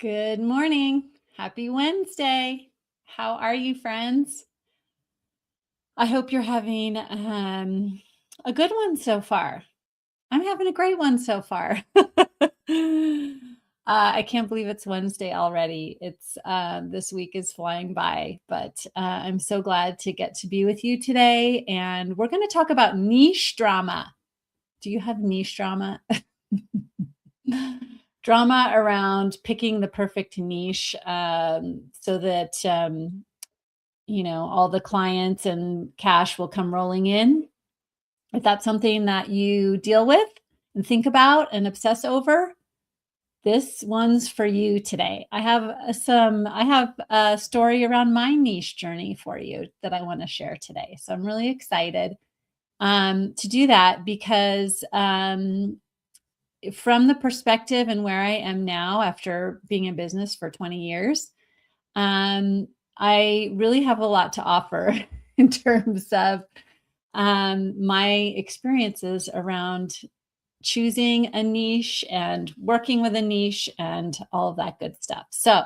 Good morning. Happy Wednesday. How are you, friends? I hope you're having a good one so far. I'm having a great one so far. I can't believe it's Wednesday already. It's this week is flying by, but I'm so glad to get to be with you today. And we're going to talk about niche drama. Do you have niche drama? Drama around picking the perfect niche so that all the clients and cash will come rolling in. If that's something that you deal with and think about and obsess over, this one's for you today. I have a story around my niche journey for you that I want to share today. So I'm really excited to do that because from the perspective and where I am now after being in business for 20 years, I really have a lot to offer in terms of my experiences around choosing a niche and working with a niche and all of that good stuff. So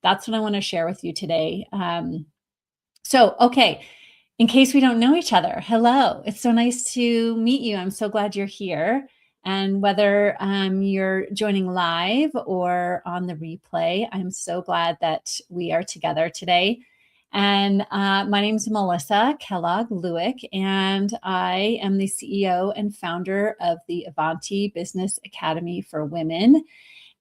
that's what I want to share with you today. Okay, in case we don't know each other, hello. It's so nice to meet you. I'm so glad you're here. And whether you're joining live or on the replay, I'm so glad that we are together today. And my name is Melissa Kellogg-Lewick, and I am the CEO and founder of the Avanti Business Academy for Women.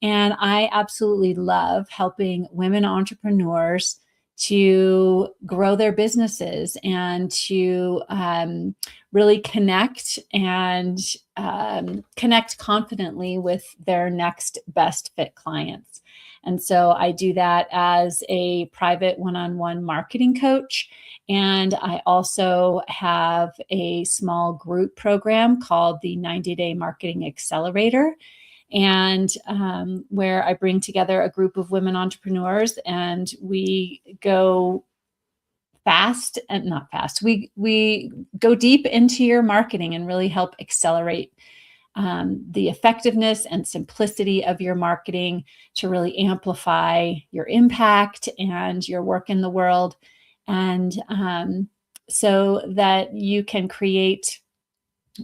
And I absolutely love helping women entrepreneurs to grow their businesses and to really connect and connect confidently with their next best fit clients. And so I do that as a private one-on-one marketing coach. And I also have a small group program called the 90-Day Marketing Accelerator, and where I bring together a group of women entrepreneurs and we go fast and not fast. We go deep into your marketing and really help accelerate the effectiveness and simplicity of your marketing to really amplify your impact and your work in the world. And so that you can create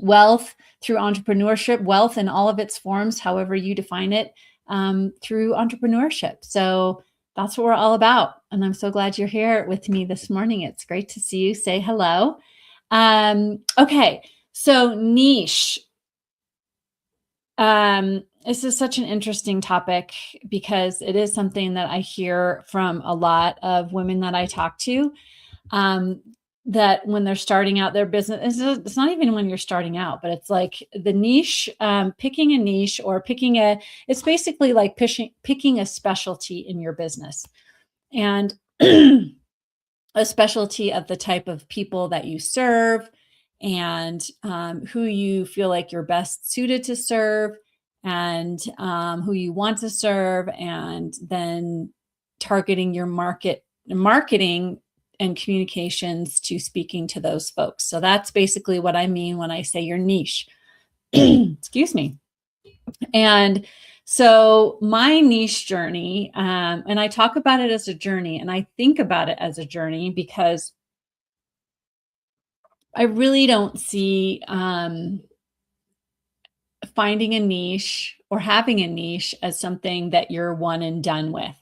wealth through entrepreneurship, wealth in all of its forms, however you define it, through entrepreneurship. So that's what we're all about. And I'm so glad you're here with me this morning. It's great to see you. Say hello. Okay, so niche. This is such an interesting topic because it is something that I hear from a lot of women that I talk to. That when they're starting out their business, it's not even when you're starting out, but it's like the niche, picking a niche or it's basically like picking a specialty in your business and a specialty of the type of people that you serve and who you feel like you're best suited to serve and who you want to serve, and then targeting your marketing and communications to speaking to those folks. So that's basically what I mean when I say your niche. Excuse me. And so my niche journey, and I talk about it as a journey, and I think about it as a journey because I really don't see finding a niche or having a niche as something that you're one and done with.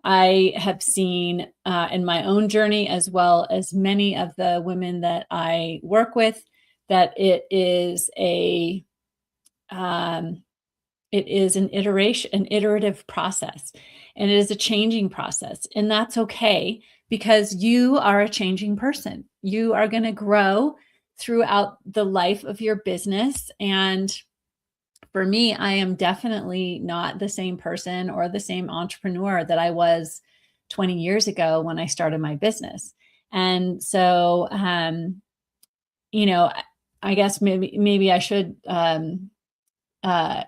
I have seen in my own journey, as well as many of the women that I work with, that it is an iterative process, and it is a changing process, and that's okay because you are a changing person. You are going to grow throughout the life of your business, and for me, I am definitely not the same person or the same entrepreneur that I was 20 years ago when I started my business. And so, I guess maybe I should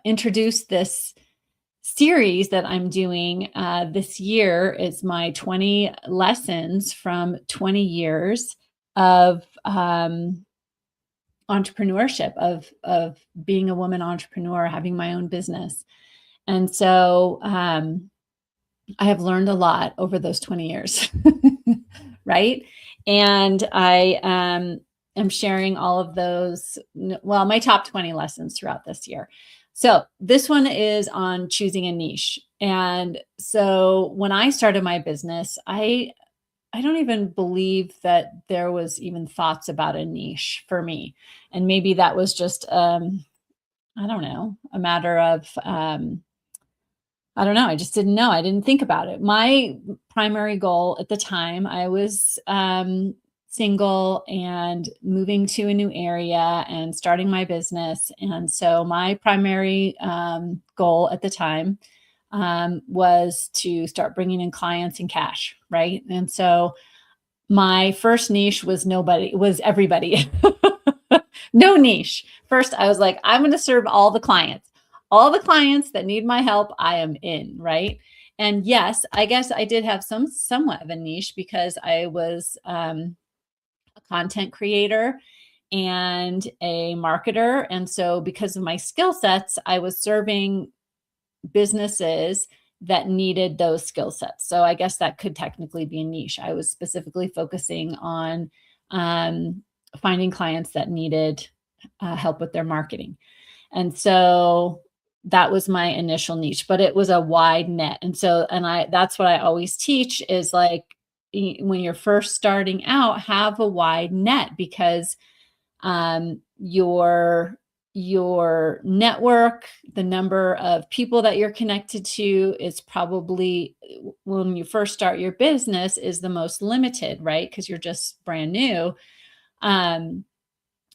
introduce this series that I'm doing this year. Is my 20 lessons from 20 years of entrepreneurship, of being a woman entrepreneur, having my own business. And so I have learned a lot over those 20 years, right? And I am sharing all of those, well, my top 20 lessons throughout this year. So this one is on choosing a niche. And so when I started my business, I don't even believe that there was even thoughts about a niche for me. And maybe that was just I don't know, a matter of I don't know. I just didn't know. I didn't think about it. My primary goal at the time, I was single and moving to a new area and starting my business. And so my primary goal at the time was to start bringing in clients and cash, right? And so my first niche was nobody, was everybody. No niche. First, I was like, I'm going to serve all the clients. All the clients that need my help, I am in, right? And yes, I guess I did have somewhat of a niche because I was a content creator and a marketer. And so because of my skill sets, I was serving businesses that needed those skill sets. So I guess that could technically be a niche. I was specifically focusing on um, finding clients that needed help with their marketing. And so that was my initial niche, but it was a wide net. And so, and that's what I always teach is like, when you're first starting out, have a wide net because your network, the number of people that you're connected to is probably when you first start your business is the most limited, right? Because you're just brand new. Um,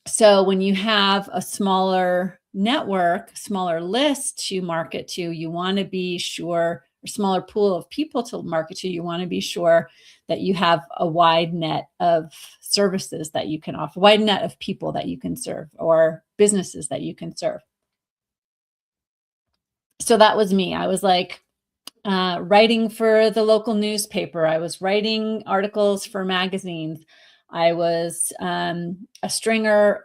so when you have a smaller network, smaller list to market to, you want to be sure, or smaller pool of people to market to, you want to be sure that you have a wide net of services that you can offer, wide net of people that you can serve or businesses that you can serve. So that was me. I was like, writing for the local newspaper. I was writing articles for magazines. I was a stringer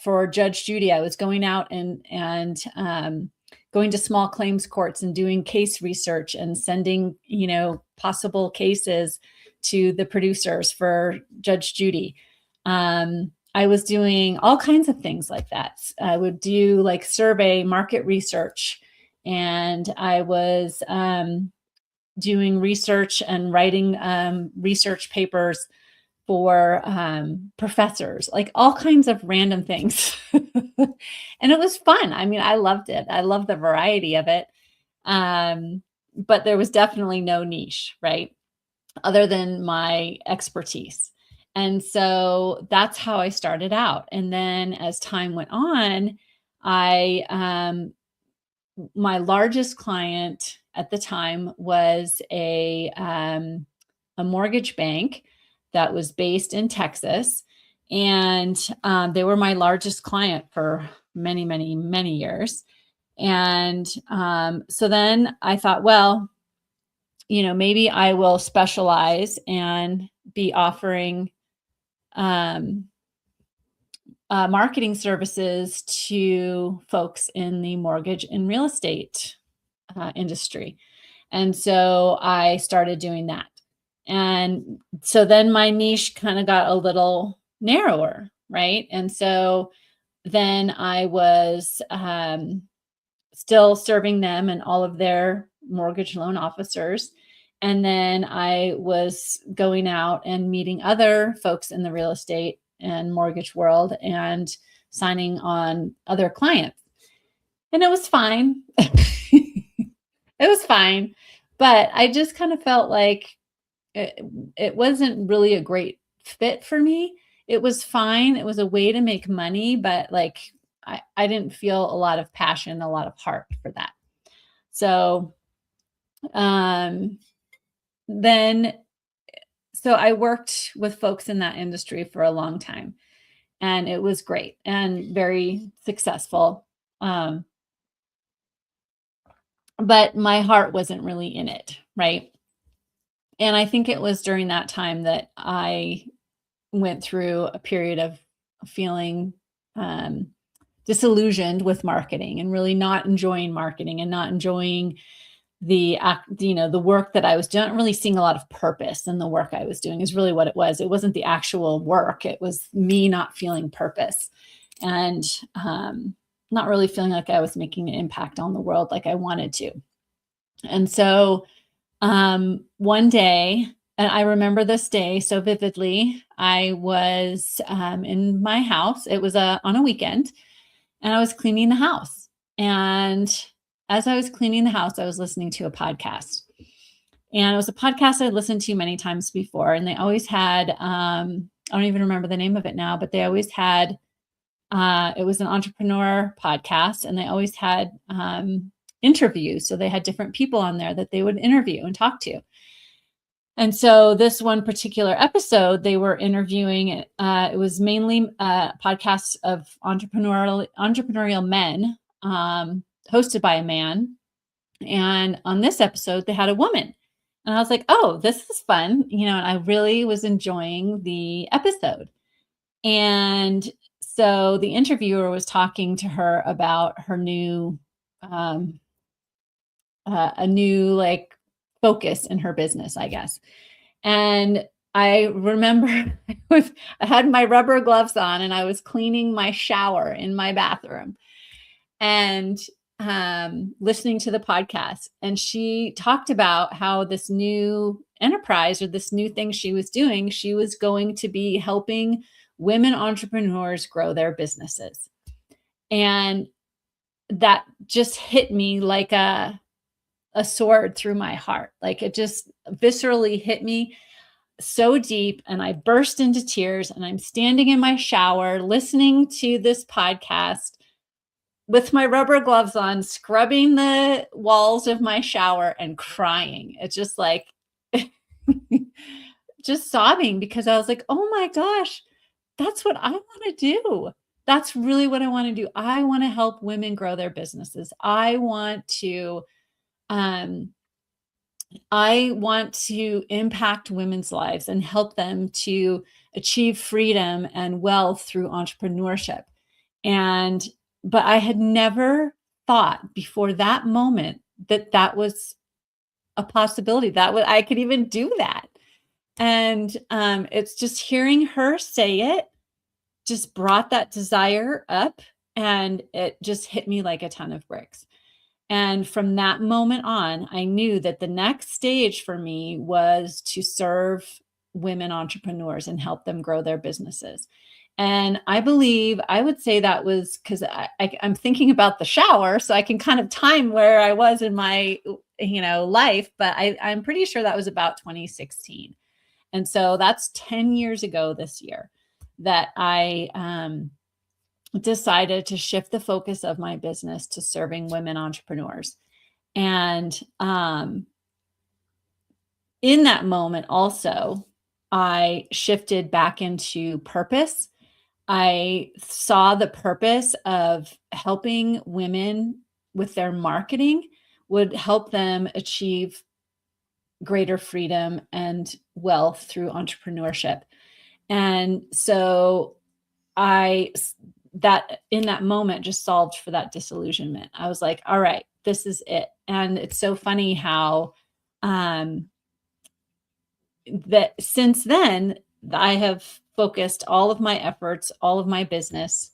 for Judge Judy. I was going out and going to small claims courts and doing case research and sending, possible cases to the producers for Judge Judy. I was doing all kinds of things like that. I would do like survey market research, and I was doing research and writing research papers for professors, like all kinds of random things. And it was fun. I mean, I loved it. I love the variety of it. But there was definitely no niche, right? Other than my expertise. And so that's how I started out. And then as time went on, I my largest client at the time was a mortgage bank that was based in Texas, and they were my largest client for many, many, many years. And so then I thought, well, maybe I will specialize and be offering um, marketing services to folks in the mortgage and real estate industry. And so I started doing that. And so then my niche kind of got a little narrower, right? And so then I was still serving them and all of their mortgage loan officers. And then I was going out and meeting other folks in the real estate and mortgage world and signing on other clients. And it was fine. It was fine. But I just kind of felt like it, it wasn't really a great fit for me. It was fine. It was a way to make money, but like I didn't feel a lot of passion, a lot of heart for that. So um, then, so I worked with folks in that industry for a long time, and it was great and very successful. But my heart wasn't really in it, right? And I think it was during that time that I went through a period of feeling um, disillusioned with marketing and really not enjoying marketing and not enjoying the work that I was doing, not really seeing a lot of purpose in the work I was doing is really what it was. It wasn't the actual work. It was me not feeling purpose and not really feeling like I was making an impact on the world like I wanted to. And so one day, and I remember this day so vividly, I was in my house. It was on a weekend, and I was cleaning the house. And as I was cleaning the house, I was listening to a podcast. And it was a podcast I'd listened to many times before. And they always had, I don't even remember the name of it now, but they always had, it was an entrepreneur podcast, and they always had interviews. So they had different people on there that they would interview and talk to. And so this one particular episode, they were interviewing, it was mainly podcasts of entrepreneurial men, hosted by a man. And on this episode, they had a woman. And I was like, oh, this is fun. And I really was enjoying the episode. And so the interviewer was talking to her about her new, a new focus in her business, I guess. And I remember I had my rubber gloves on, and I was cleaning my shower in my bathroom and listening to the podcast. And she talked about how this new enterprise, or this new thing she was doing, she was going to be helping women entrepreneurs grow their businesses. And that just hit me like a sword through my heart. Like, it just viscerally hit me so deep, and I burst into tears, and I'm standing in my shower listening to this podcast with my rubber gloves on, scrubbing the walls of my shower and crying. It's just like just sobbing, because I was like, oh my gosh, that's what I want to do. That's really what I want to do. I want to help women grow their businesses. I want to impact women's lives and help them to achieve freedom and wealth through entrepreneurship. But I had never thought before that moment that was a possibility, I could even do that. And it's just hearing her say it just brought that desire up, and it just hit me like a ton of bricks. And from that moment on, I knew that the next stage for me was to serve women entrepreneurs and help them grow their businesses. And I would say that was because I'm thinking about the shower, so I can kind of time where I was in my, life, but I'm pretty sure that was about 2016. And so that's 10 years ago this year that I decided to shift the focus of my business to serving women entrepreneurs. And in that moment also, I shifted back into purpose. I saw the purpose of helping women with their marketing would help them achieve greater freedom and wealth through entrepreneurship. And so that in that moment just solved for that disillusionment. I was like, all right, this is it. And it's so funny how that since then I have focused all of my efforts, all of my business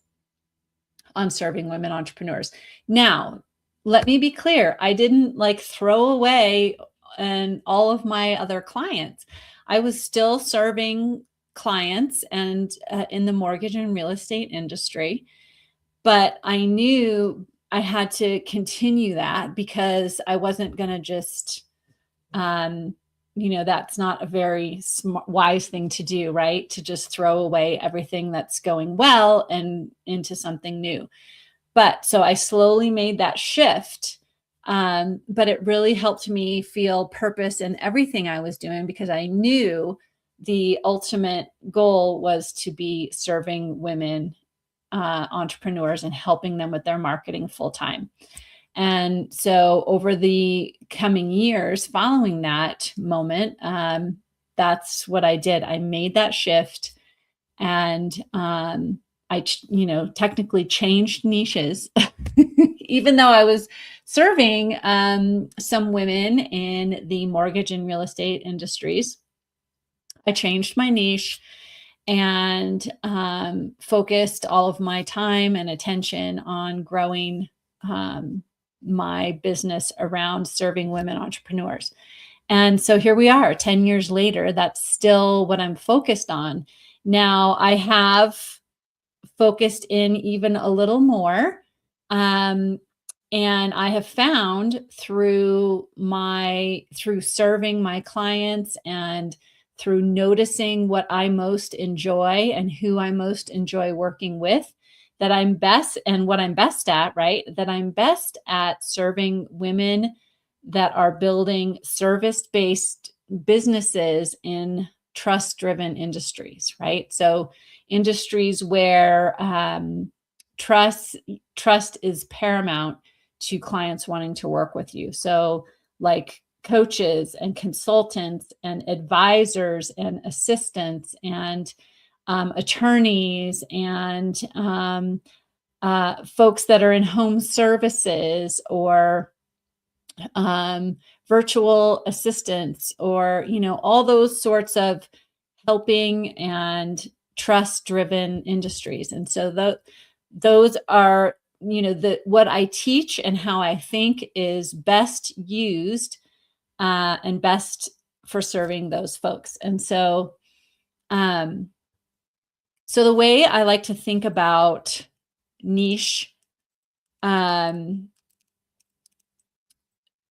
on serving women entrepreneurs. Now, let me be clear. I didn't throw away and all of my other clients. I was still serving clients and in the mortgage and real estate industry, but I knew I had to continue that, because I wasn't going to just, that's not a very wise thing to do, right? To just throw away everything that's going well and into something new. But so I slowly made that shift. But it really helped me feel purpose in everything I was doing, because I knew the ultimate goal was to be serving women entrepreneurs and helping them with their marketing full time. And so over the coming years following that moment, that's what I did. I made that shift, and I technically changed niches, even though I was serving some women in the mortgage and real estate industries. I changed my niche and focused all of my time and attention on growing my business around serving women entrepreneurs. And so here we are 10 years later. That's still what I'm focused on. Now I have focused in even a little more. Um, and I have found through serving my clients and through noticing what I most enjoy and who I most enjoy working with, that I'm best and what I'm best at, right? That I'm best at serving women that are building service-based businesses in trust-driven industries, right? So industries where trust is paramount to clients wanting to work with you. So like coaches and consultants and advisors and assistants and attorneys and folks that are in home services or virtual assistants or, all those sorts of helping and trust driven industries. And so those are, what I teach and how I think is best used and best for serving those folks. And um, so the way I like to think about niche,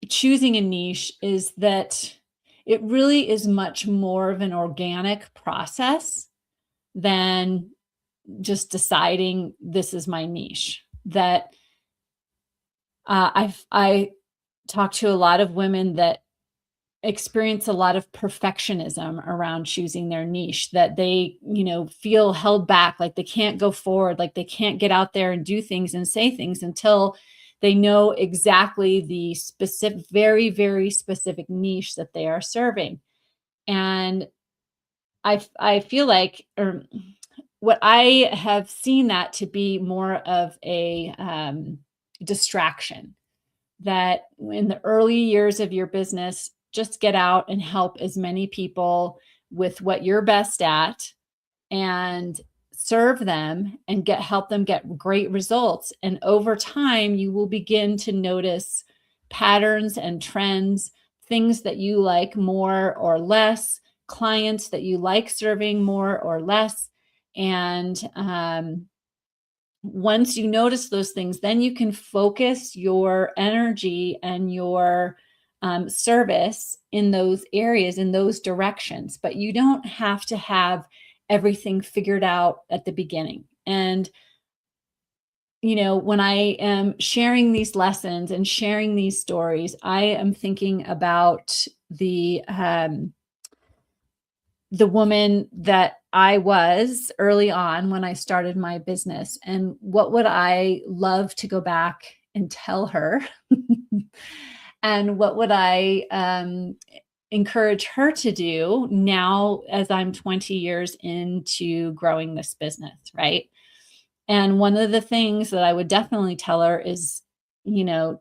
choosing a niche is that it really is much more of an organic process than just deciding this is my niche. That I talk to a lot of women that experience a lot of perfectionism around choosing their niche, that they, feel held back, like they can't go forward, like they can't get out there and do things and say things until they know exactly the specific, very, very specific niche that they are serving. And I feel like, or what I have seen that to be more of a distraction, that in the early years of your business, just get out and help as many people with what you're best at and serve them and help them get great results. And over time, you will begin to notice patterns and trends, things that you like more or less, clients that you like serving more or less. And once you notice those things, then you can focus your energy and your service in those areas, in those directions. But you don't have to have everything figured out at the beginning. And, when I am sharing these lessons and sharing these stories, I am thinking about the woman that I was early on when I started my business, and what would I love to go back and tell her? And what would I encourage her to do now as I'm 20 years into growing this business, right? And one of the things that I would definitely tell her is,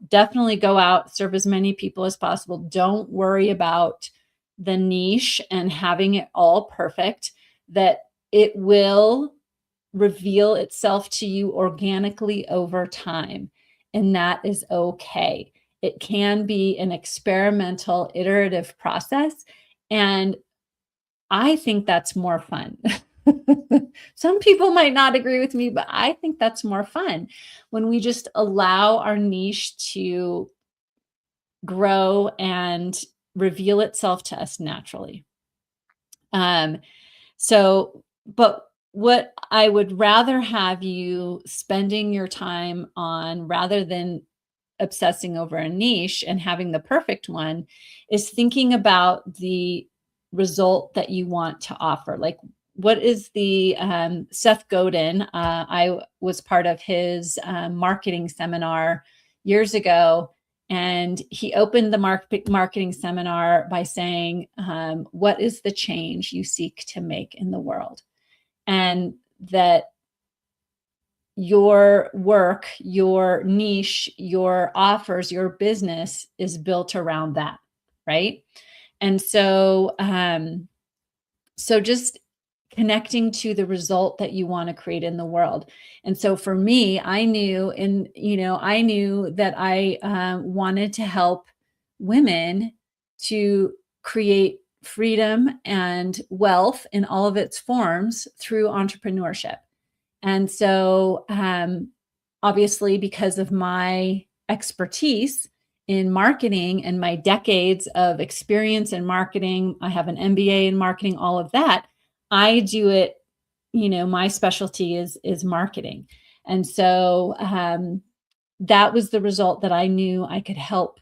definitely go out, serve as many people as possible. Don't worry about the niche and having it all perfect, that it will reveal itself to you organically over time. And that is okay. It can be an experimental, iterative process. And I think that's more fun. Some people might not agree with me, but I think that's more fun when we just allow our niche to grow and reveal itself to us naturally. But what I would rather have you spending your time on, rather than obsessing over a niche and having the perfect one, is thinking about the result that you want to offer. Like, what is the Seth Godin? I was part of his marketing seminar years ago, and he opened the marketing seminar by saying, what is the change you seek to make in the world? And that, your work, your niche, your offers, your business is built around that, right? And so just connecting to the result that you want to create in the world. And so for me, I knew that I wanted to help women to create freedom and wealth in all of its forms through entrepreneurship. And so, obviously, because of my expertise in marketing and my decades of experience in marketing, I have an MBA in marketing, all of that. I do it, my specialty is marketing. And so, that was the result that I knew I could help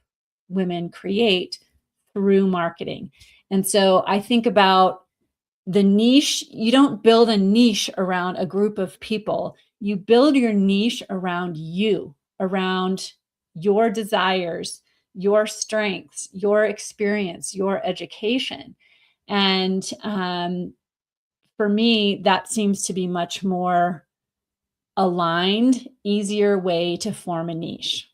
women create through marketing. And so I think about the niche. You don't build a niche around a group of people. You build your niche around you, around your desires, your strengths, your experience, your education. And for me, that seems to be much more aligned, easier way to form a niche.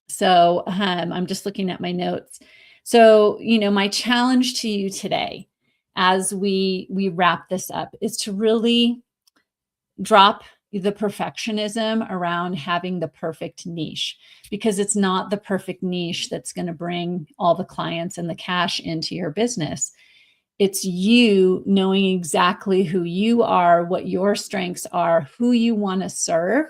So I'm just looking at my notes. So, my challenge to you today as we wrap this up is to really drop the perfectionism around having the perfect niche, because it's not the perfect niche that's going to bring all the clients and the cash into your business. It's you knowing exactly who you are, what your strengths are, who you want to serve,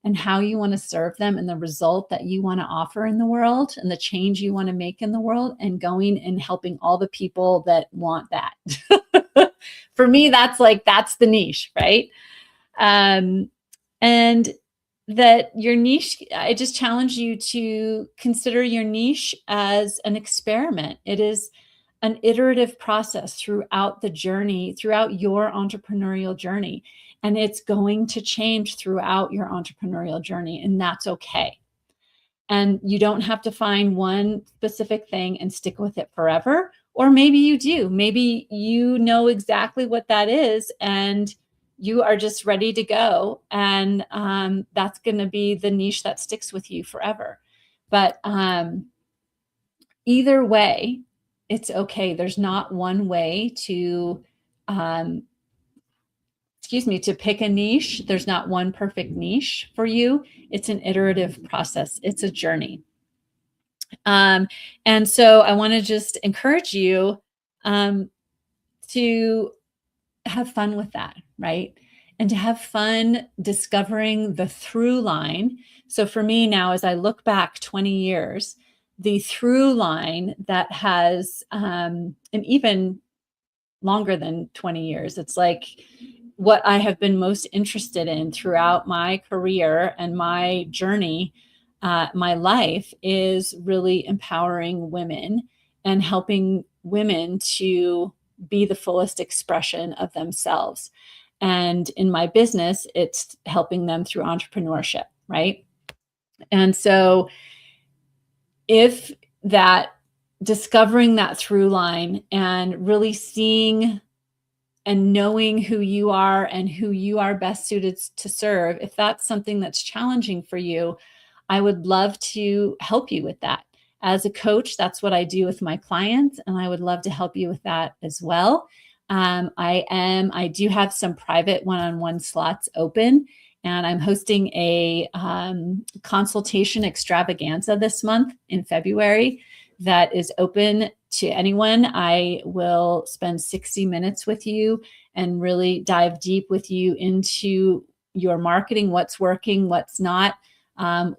and how you want to serve them, and the result that you want to offer in the world, and the change you want to make in the world, and going and helping all the people that want that. For me, that's the niche, right? And that your niche, I just challenge you to consider your niche as an experiment. It is an iterative process throughout the journey, throughout your entrepreneurial journey. And it's going to change throughout your entrepreneurial journey, and that's okay. And you don't have to find one specific thing and stick with it forever. Or maybe you do. Maybe you know exactly what that is, and you are just ready to go. And that's going to be the niche that sticks with you forever. But either way, it's okay. There's not one way to, to pick a niche. There's not one perfect niche for you. It's an iterative process. It's a journey. And so I want to just encourage you to have fun with that, right? And to have fun discovering the through line. So for me now, as I look back 20 years, the through line that has, and even longer than 20 years, it's like what I have been most interested in throughout my career and my journey, my life, is really empowering women and helping women to be the fullest expression of themselves. And in my business, it's helping them through entrepreneurship, right? And so if that discovering that through line and really seeing and knowing who you are and who you are best suited to serve, if that's something that's challenging for you, I would love to help you with that. As a coach, that's what I do with my clients, and I would love to help you with that as well. I do have some private one-on-one slots open, and I'm hosting a consultation extravaganza this month in February that is open to anyone. I will spend 60 minutes with you and really dive deep with you into your marketing, what's working, what's not,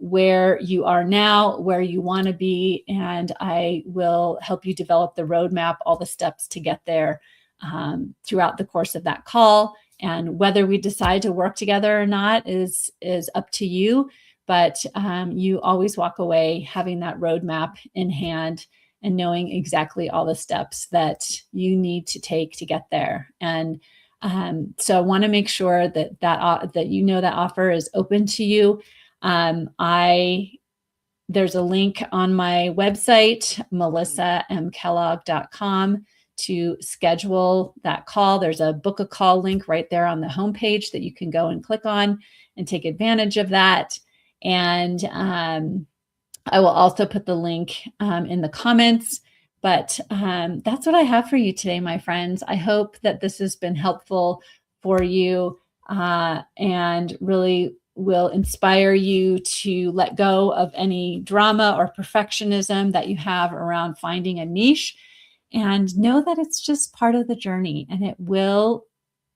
where you are now, where you want to be, and I will help you develop the roadmap, all the steps to get there throughout the course of that call. And whether we decide to work together or not is up to you. But you always walk away having that roadmap in hand and knowing exactly all the steps that you need to take to get there. And so I want to make sure that that offer is open to you. There's a link on my website, melissamkellogg.com, to schedule that call. There's a book a call link right there on the homepage that you can go and click on and take advantage of that. And I will also put the link in the comments. But that's what I have for you today, my friends. I hope that this has been helpful for you and really will inspire you to let go of any drama or perfectionism that you have around finding a niche, and know that it's just part of the journey, and it will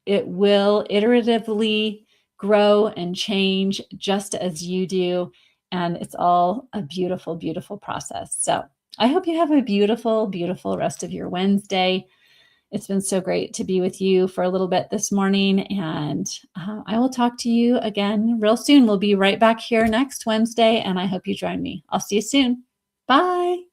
iteratively grow and change just as you do. And it's all a beautiful, beautiful process. So I hope you have a beautiful, beautiful rest of your Wednesday. It's been so great to be with you for a little bit this morning. And I will talk to you again real soon. We'll be right back here next Wednesday. And I hope you join me. I'll see you soon. Bye.